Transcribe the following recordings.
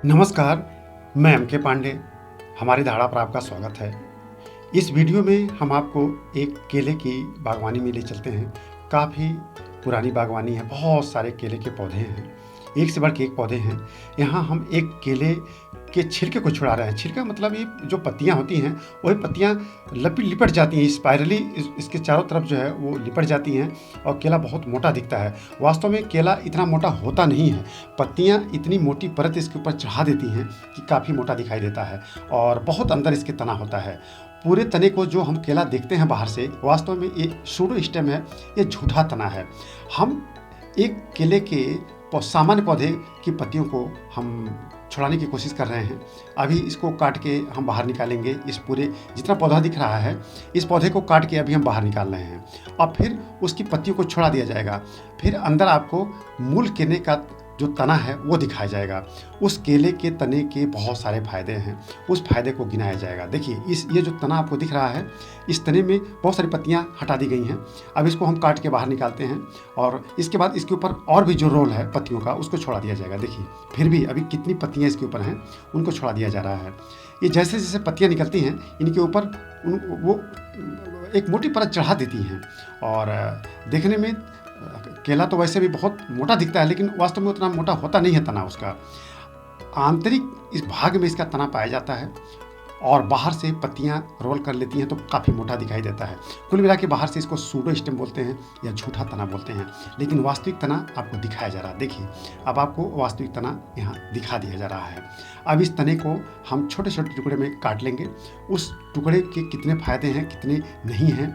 नमस्कार, मैं एम के पांडे। हमारी धारा पर आपका स्वागत है। इस वीडियो में हम आपको एक केले की बागवानी में ले चलते हैं। काफ़ी पुरानी बागवानी है, बहुत सारे केले के पौधे हैं, एक से बढ़ के एक पौधे हैं। यहाँ हम एक केले के छिलके को छुड़ा रहे हैं। छिलका मतलब ये जो पत्तियाँ होती हैं वही पत्तियाँ लिपट जाती हैं, स्पाइरली इसके चारों तरफ जो है वो लिपट जाती हैं और केला बहुत मोटा दिखता है। वास्तव में केला इतना मोटा होता नहीं है, पत्तियाँ इतनी मोटी परत इसके ऊपर चढ़ा देती हैं कि काफ़ी मोटा दिखाई देता है और बहुत अंदर इसके तना होता है। पूरे तने को जो हम केला देखते हैं बाहर से, वास्तव में ये सूडो स्टेम है, ये झूठा तना है। हम एक केले के सामान्य पौधे की पत्तियों को हम छुड़ाने की कोशिश कर रहे हैं। अभी इसको काट के हम बाहर निकालेंगे। इस पूरे जितना पौधा दिख रहा है, इस पौधे को काट के अभी हम बाहर निकाल रहे हैं और फिर उसकी पत्तियों को छुड़ा दिया जाएगा। फिर अंदर आपको मूल केले का जो तना है वो दिखाया जाएगा। उस केले के तने के बहुत सारे फायदे हैं, उस फायदे को गिनाया जाएगा। देखिए ये जो तना आपको दिख रहा है, इस तने में बहुत सारी पत्तियां हटा दी गई हैं। अब इसको हम काट के बाहर निकालते हैं और इसके बाद इसके ऊपर और भी जो रोल है पत्तियों का, उसको छोड़ा दिया जाएगा। देखिए फिर भी अभी कितनी पत्तियां इसके ऊपर हैं, उनको छोड़ा दिया जा रहा है। ये जैसे जैसे पत्तियां निकलती हैं, इनके ऊपर वो एक मोटी परत चढ़ा देती हैं और देखने में केला तो वैसे भी बहुत मोटा दिखता है, लेकिन वास्तव में उतना मोटा होता नहीं है तना उसका। आंतरिक इस भाग में इसका तना पाया जाता है और बाहर से पत्तियां रोल कर लेती हैं तो काफ़ी मोटा दिखाई देता है। कुल मिला के बाहर से इसको सूडो स्टेम बोलते हैं या झूठा तना बोलते हैं, लेकिन वास्तविक तना आपको दिखाया जा रहा है। देखिए अब आपको वास्तविक तना यहाँ दिखा दिया जा रहा है। अब इस तने को हम छोटे छोटे टुकड़े में काट लेंगे। उस टुकड़े के कितने फायदे हैं कितने नहीं हैं,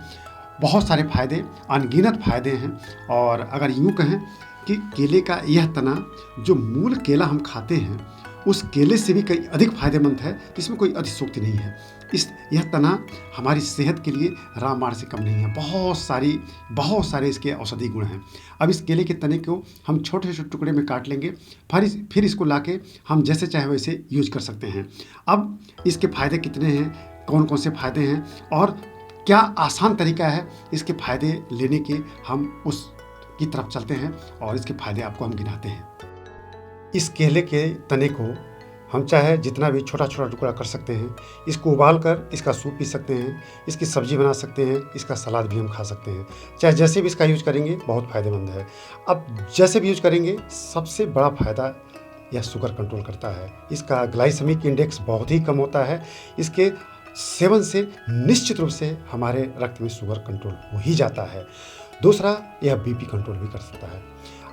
बहुत सारे फायदे, अनगिनत फायदे हैं। और अगर यूँ कहें कि केले का यह तना जो मूल केला हम खाते हैं उस केले से भी कई अधिक फायदेमंद है, इसमें कोई अतिशयोक्ति नहीं है। यह तना हमारी सेहत के लिए रामबाण से कम नहीं है। बहुत सारे इसके औषधि गुण हैं। अब इस केले के तने को हम छोटे छोटे टुकड़े में काट लेंगे, फिर इसको लाके हम जैसे चाहे वैसे यूज कर सकते हैं। अब इसके फायदे कितने हैं, कौन कौन से फायदे हैं और क्या आसान तरीका है इसके फायदे लेने के, हम उस की तरफ चलते हैं और इसके फायदे आपको हम गिनाते हैं। इस केले के तने को हम चाहे जितना भी छोटा छोटा टुकड़ा कर सकते हैं। इसको उबाल कर इसका सूप पी सकते हैं, इसकी सब्जी बना सकते हैं, इसका सलाद भी हम खा सकते हैं। चाहे जैसे भी इसका यूज करेंगे बहुत फ़ायदेमंद है। अब जैसे भी यूज करेंगे, सबसे बड़ा फ़ायदा यह शुगर कंट्रोल करता है। इसका ग्लाइसेमिक इंडेक्स बहुत ही कम होता है। इसके सेवन से निश्चित रूप से हमारे रक्त में शुगर कंट्रोल हो ही जाता है। दूसरा, यह बीपी कंट्रोल भी कर सकता है।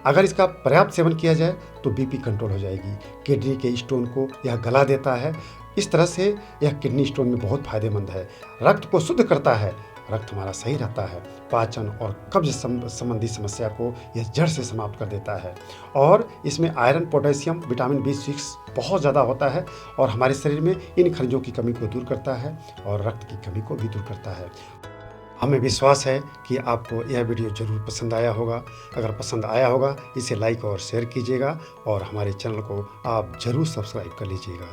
अगर इसका पर्याप्त सेवन किया जाए तो बीपी कंट्रोल हो जाएगी। किडनी के स्टोन को यह गला देता है। इस तरह से यह किडनी स्टोन में बहुत फायदेमंद है। रक्त को शुद्ध करता है, रक्त हमारा सही रहता है। पाचन और कब्ज संबंधी समस्या को यह जड़ से समाप्त कर देता है। और इसमें आयरन, पोटेशियम, विटामिन B6 बहुत ज़्यादा होता है और हमारे शरीर में इन खनिजों की कमी को दूर करता है और रक्त की कमी को भी दूर करता है। हमें विश्वास है कि आपको यह वीडियो ज़रूर पसंद आया होगा। अगर पसंद आया होगा, इसे लाइक और शेयर कीजिएगा और हमारे चैनल को आप ज़रूर सब्सक्राइब कर लीजिएगा।